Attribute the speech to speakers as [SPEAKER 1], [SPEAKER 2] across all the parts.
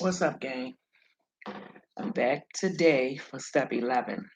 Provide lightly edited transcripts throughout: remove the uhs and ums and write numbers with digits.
[SPEAKER 1] What's up, gang? I'm back today for step 11.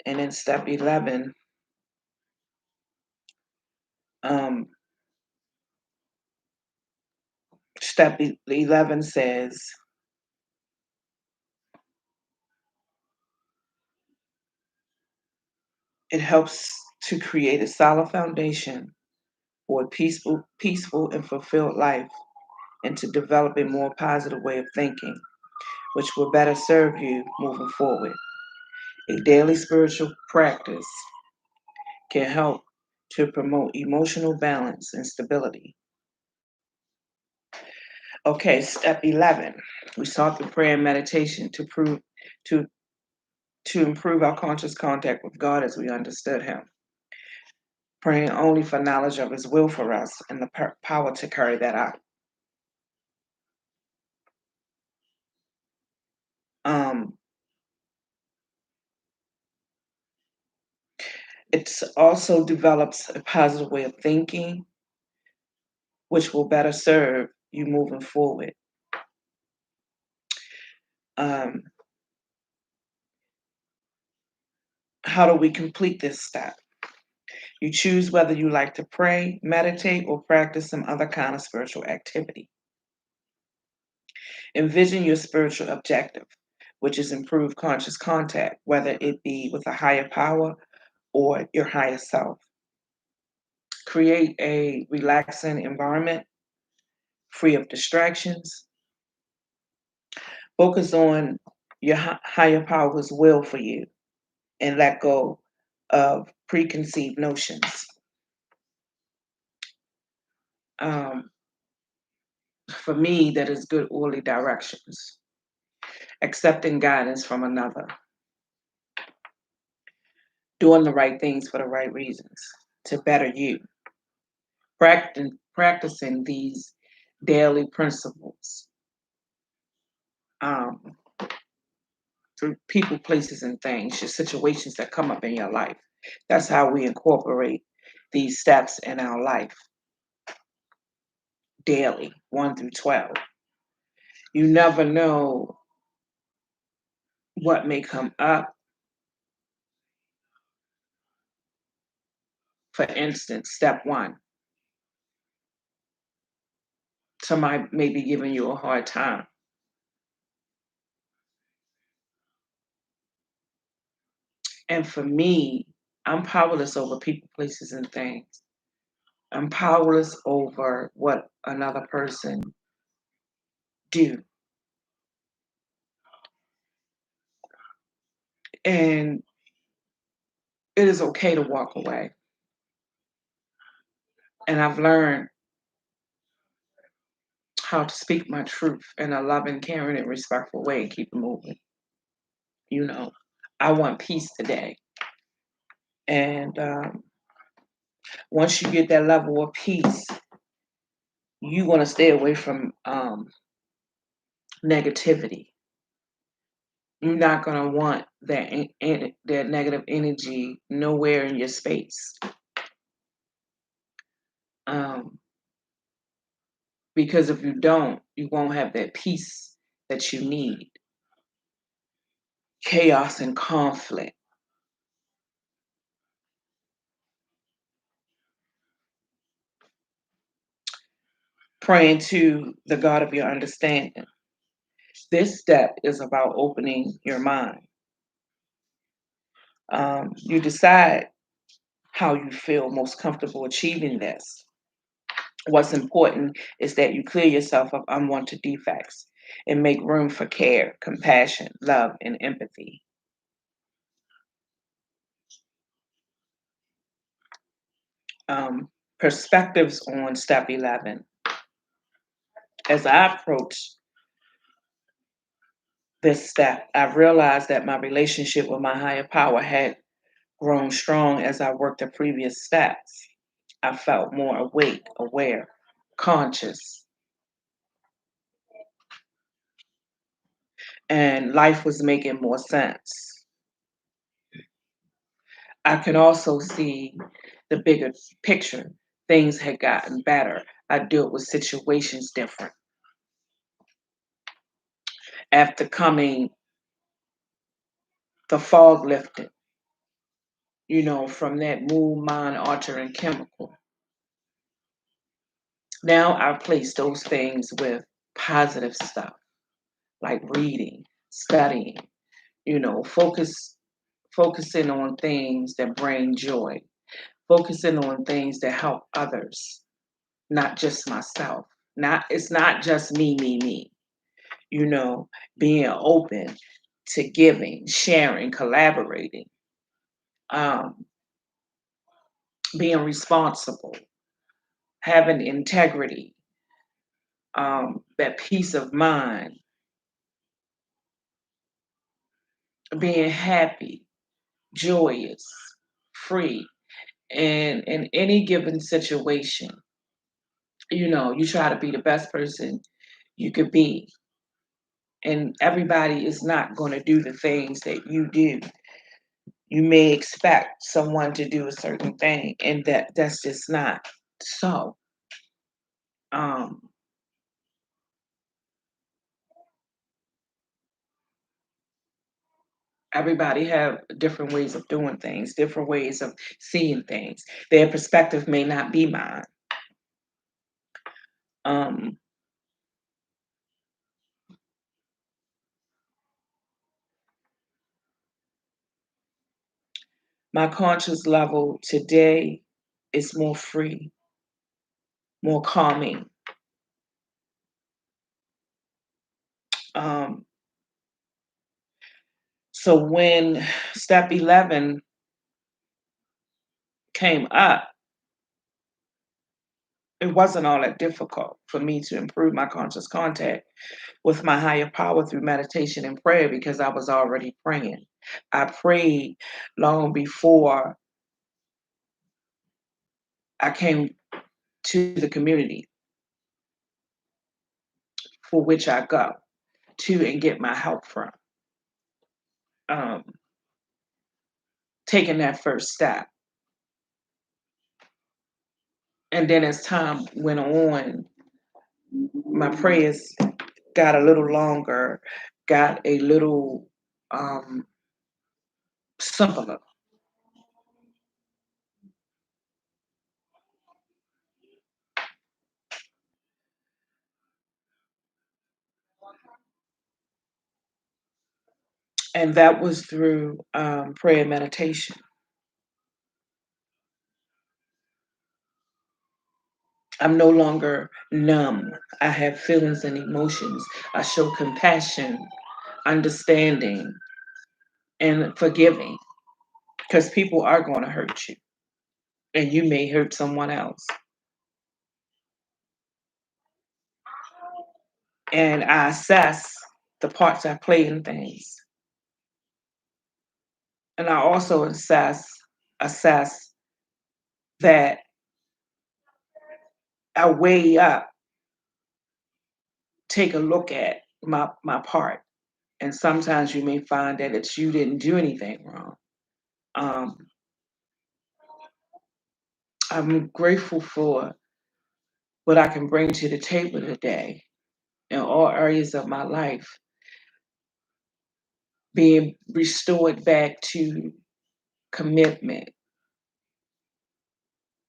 [SPEAKER 1] And in step 11, um, step 11 says it helps to create a solid foundation for a peaceful and fulfilled life and to develop a more positive way of thinking, which will better serve you moving forward. A daily spiritual practice can help to promote emotional balance and stability. Okay, step 11. We start the prayer and meditation to to improve our conscious contact with God as we understood Him, praying only for knowledge of His will for us and the power to carry that out. Um, it also develops a positive way of thinking, which will better serve you moving forward. Um, how do we complete this step? You choose whether you like to pray, meditate, or practice some other kind of spiritual activity. Envision your spiritual objective, which is improved conscious contact, whether it be with a higher power or your higher self. Create a relaxing environment free of distractions. Focus on your higher power's will for you and let go of preconceived notions. Um, for me, that is good orderly directions. Accepting guidance from another. Doing the right things for the right reasons to better you. Practicing these daily principles um, through people, places, and things, just situations that come up in your life. That's how we incorporate these steps in our life daily, 1 through 12. You never know what may come up. For instance, step 1, somebody may be giving you a hard time. And for me, I'm powerless over people, places, and things. I'm powerless over what another person do. And it is okay to walk away. And I've learned how to speak my truth in a loving, caring, and respectful way and keep it moving. You know, I want peace today. And once you get that level of peace, you want to stay away from negativity. You're not going to want that negative energy nowhere in your space. Um, because if you don't, you won't have that peace that you need. Chaos and conflict. Praying to the God of your understanding. This step is about opening your mind. You decide how you feel most comfortable achieving this. What's important is that you clear yourself of unwanted defects and make room for care, compassion, love, and empathy. Um, Perspectives on step 11. As I approach this step, I've realized that my relationship with my higher power had grown strong as I worked the previous steps. I felt more awake, aware, conscious, and life was making more sense. I could also see the bigger picture. Things had gotten better. I dealt with situations different. after coming the fog lifted, from that mood mind altering chemical. Now I place those things with positive stuff like reading, studying, focusing on things that bring joy, focusing on things that help others, not just myself. It's not just me, you know, being open to giving, sharing, collaborating, um, being responsible, having integrity, that peace of mind, being happy, joyous, free. And in any given situation, you try to be the best person you could be. And everybody is not going to do the things that you do. You may expect someone to do a certain thing, and that's just not so. Um, Everybody have different ways of doing things, different ways of seeing things. Their perspective may not be mine. Um, my conscious level today is more free, more calming. Um, so when step 11 came up, it wasn't all that difficult for me to improve my conscious contact with my higher power through meditation and prayer because I was already praying. I prayed long before I came to the community for which I go to and get my help from. Um, Taking that first step. And then as time went on, my prayers got a little longer, got a little simpler. And that was through prayer and meditation. I'm no longer numb. I have feelings and emotions. I show compassion, understanding, and forgiving because people are going to hurt you and you may hurt someone else. And I assess the parts I play in things. And I also assess that I weigh up, take a look at my part. And sometimes you may find that it's you didn't do anything wrong. Um, I'm grateful for what I can bring to the table today in all areas of my life, being restored back to commitment,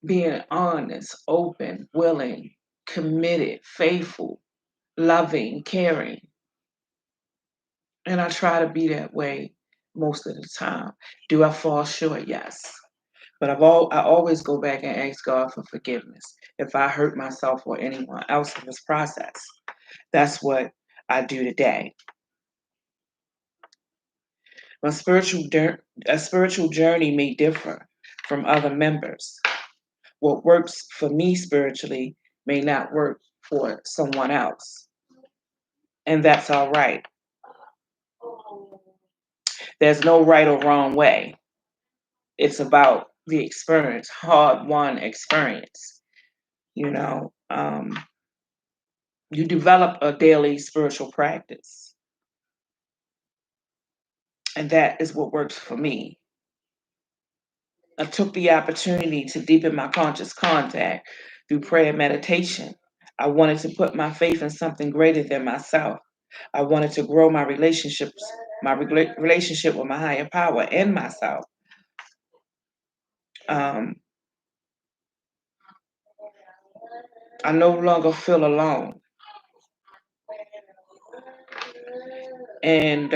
[SPEAKER 1] being honest, open, willing, committed, faithful, loving, caring. And I try to be that way most of the time. Do I fall short? Yes. But I always go back and ask God for forgiveness if I hurt myself or anyone else in this process. That's what I do today. My a spiritual journey may differ from other members. What works for me spiritually may not work for someone else, and that's all right. There's no right or wrong way. It's about the experience, hard won experience. You know, you develop a daily spiritual practice, and that is what works for me. I took the opportunity to deepen my conscious contact through prayer and meditation. I wanted to put my faith in something greater than myself. I wanted to grow my relationships, my relationship with my higher power and myself. Um, I no longer feel alone, and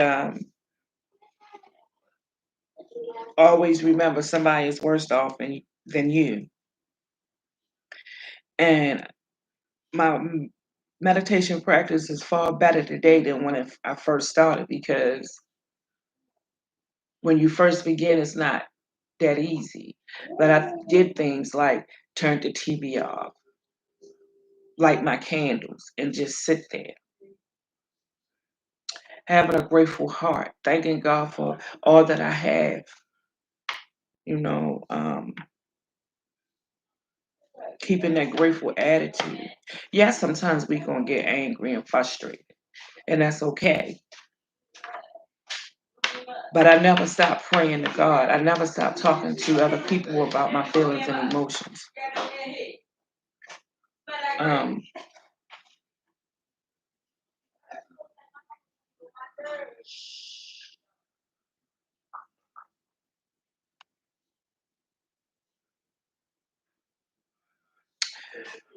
[SPEAKER 1] always remember somebody is worse off than you. And my meditation practice is far better today than when I first started, because when you first begin, it's not that easy. But I did things like turn the TV off, light my candles, and just sit there, having a grateful heart, thanking God for all that I have, you know, keeping that grateful attitude. Yes, sometimes we going to get angry and frustrated, and that's okay. But I never stopped praying to God. I never stopped talking to other people about my feelings and emotions. Um,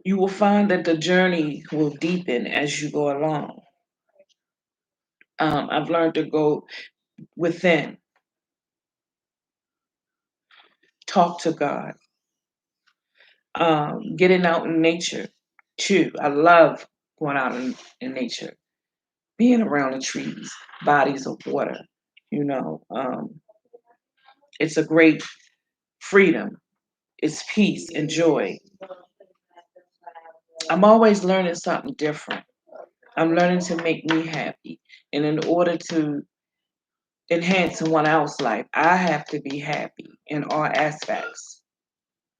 [SPEAKER 1] you will find that the journey will deepen as you go along. I've learned to go within, talk to God, getting out in nature too. I love going out in nature, being around the trees, bodies of water. You know, it's a great freedom. It's peace and joy. I'm always learning something different. I'm learning to make me happy. And in order to enhance someone else's life, I have to be happy in all aspects.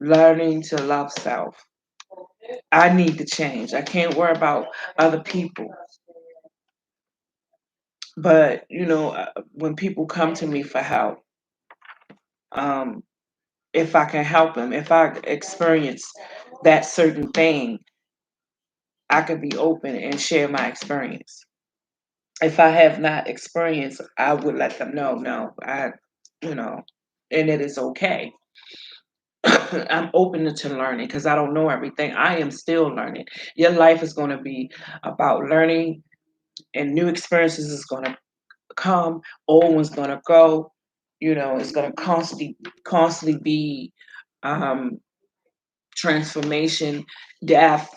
[SPEAKER 1] Learning to love self. I need to change. I can't worry about other people. But, when people come to me for help, um, if I can help them, if I experience that certain thing, I could be open and share my experience. If I have not experienced, I would let them know, no, you know, and it is okay. I'm open to learning because I don't know everything. I am still learning. Your life is going to be about learning, and new experiences is going to come. Old one's going to go. It's going to constantly be um, transformation, death,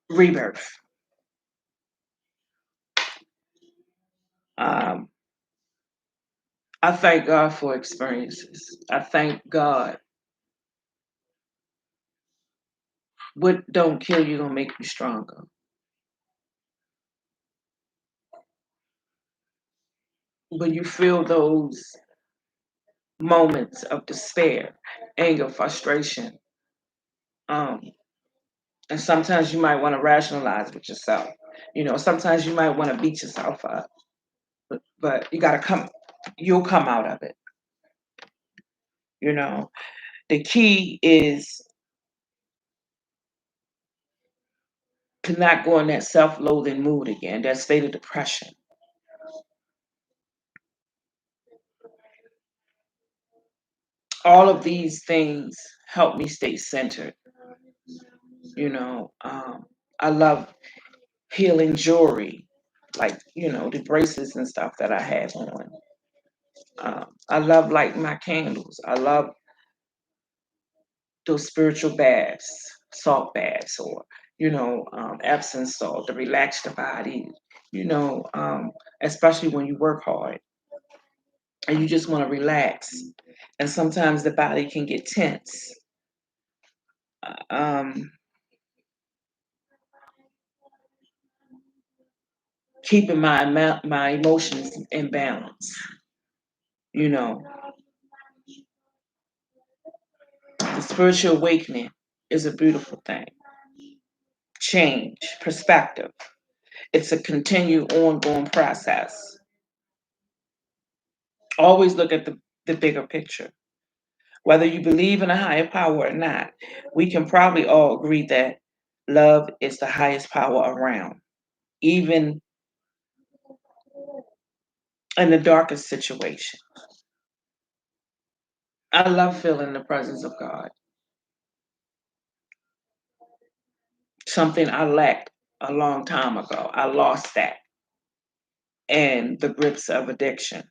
[SPEAKER 1] rebirth. Um, I thank God for experiences. I thank God. What don't kill you gonna make you stronger. When you feel those moments of despair, anger, frustration, um, and sometimes you might want to rationalize with yourself. Sometimes you might want to beat yourself up, but you gotta come. You'll come out of it. You know, the key is to not go in that self-loathing mood again, that state of depression. All of these things help me stay centered. I love healing jewelry, like the bracelets and stuff that I have on. I love lighting my candles. I love those spiritual baths, salt baths, or Epsom salt to relax the body. You know, um, Especially when you work hard and you just want to relax, and sometimes the body can get tense. Um, Keeping my emotions in balance. You know, the spiritual awakening is a beautiful thing. Change perspective. It's a continued ongoing process. Always look at the bigger picture. Whether you believe in a higher power or not, we can probably all agree that love is the highest power around. even in the darkest situation. I love feeling the presence of God. Something I lacked a long time ago. I lost that and the grips of addiction.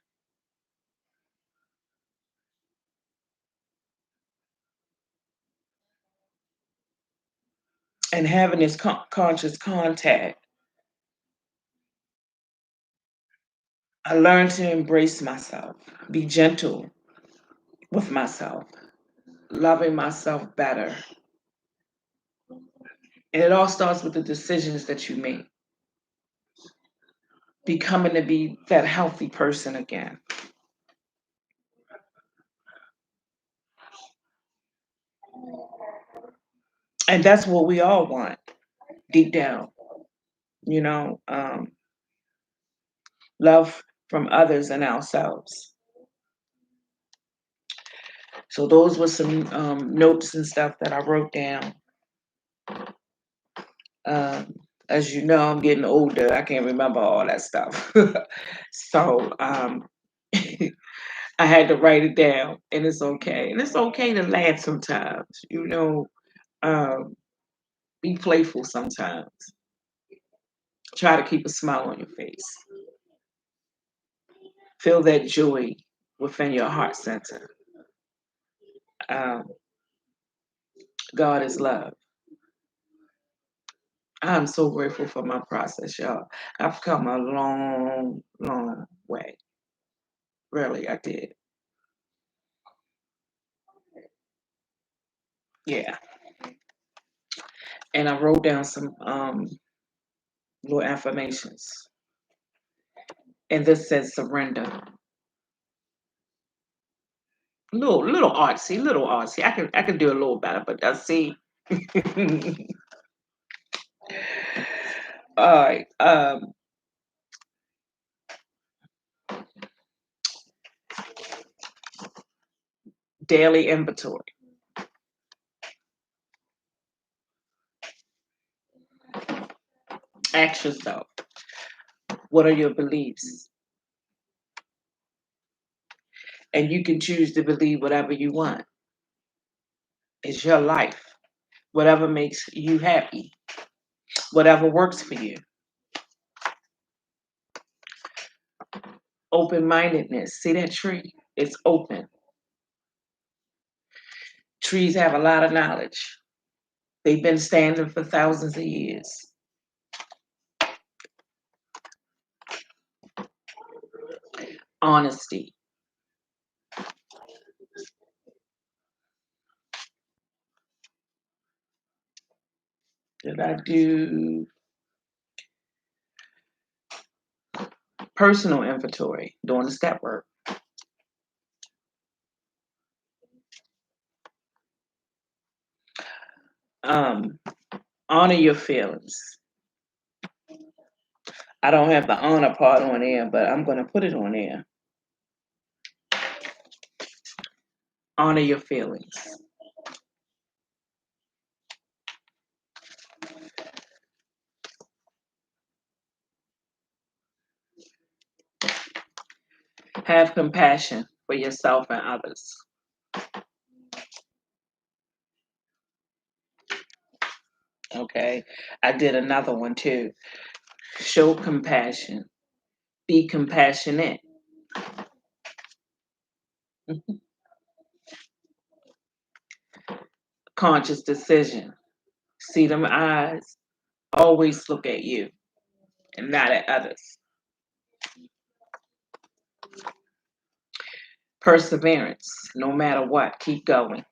[SPEAKER 1] And having this conscious contact, I learned to embrace myself, be gentle with myself, loving myself better. And it all starts with the decisions that you make, becoming to be that healthy person again. And that's what we all want deep down, you know, love from others and ourselves. So those were some notes and stuff that I wrote down. Um, as you know, I'm getting older. I can't remember all that stuff. So I had to write it down, and it's okay. And it's okay to laugh sometimes, um, be playful sometimes. Try to keep a smile on your face. Feel that joy within your heart center. Um, God is love. I'm so grateful for my process, y'all. I've come a long, long way. Really, I did. Yeah. And I wrote down some little affirmations. And this says surrender. Little artsy, little artsy. I can do a little better, but that's see. All right. Daily inventory. Ask yourself, what are your beliefs? And you can choose to believe whatever you want. It's your life. Whatever makes you happy. Whatever works for you. Open mindedness. See that tree? It's open. Trees have a lot of knowledge. They've been standing for thousands of years. Honesty. Did I do personal inventory? Doing the step work. Um, honor your feelings. I don't have the honor part on there, but I'm going to put it on there. Honor your feelings. Have compassion for yourself and others. Okay. I did another one too. Show compassion. Be compassionate. Conscious decision. See them eyes. Always look at you and not at others. Perseverance. No matter what, keep going.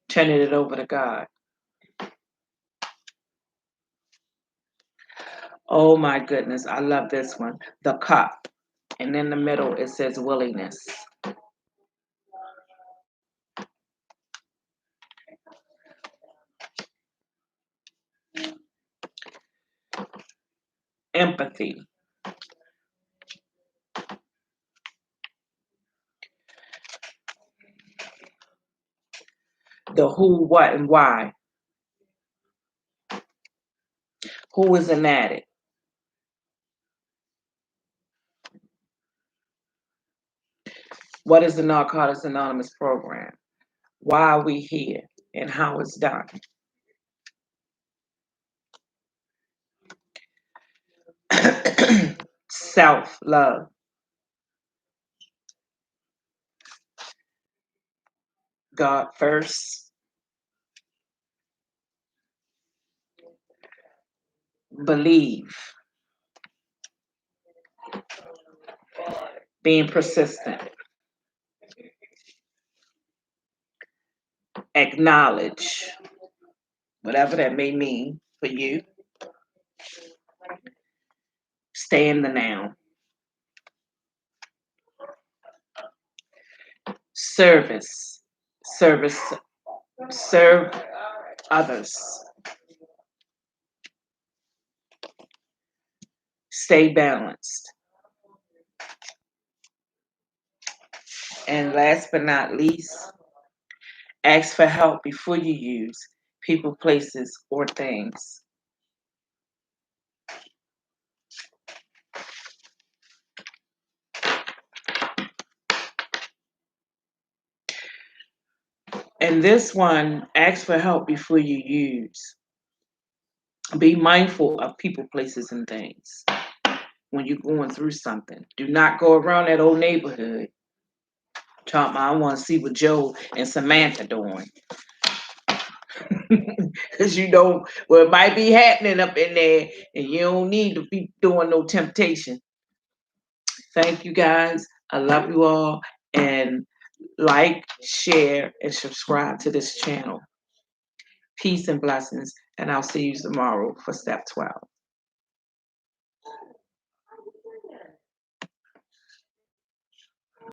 [SPEAKER 1] Turning it over to God. Oh my goodness, I love this one. The cup. And in the middle, it says willingness. Empathy. The who, what, and why. Who is an addict? What is the Narcotics Anonymous program? Why are we here and how it's done? Self-love. God first. Believe. Being persistent. Acknowledge. Whatever that may mean for you. Stay in the now. Service. Service. Serve others. Stay balanced. And last but not least, ask for help before you use people, places, or things. And this one, ask for help before you use. Be mindful of people, places, and things when you're going through something. Do not go around that old neighborhood talking, I want to see what Joe and Samantha doing. Because you know what might be happening up in there, and you don't need to be doing no temptation. Thank you guys. I love you all. And like, share, and subscribe to this channel. Peace and blessings. And I'll see you tomorrow for step 12.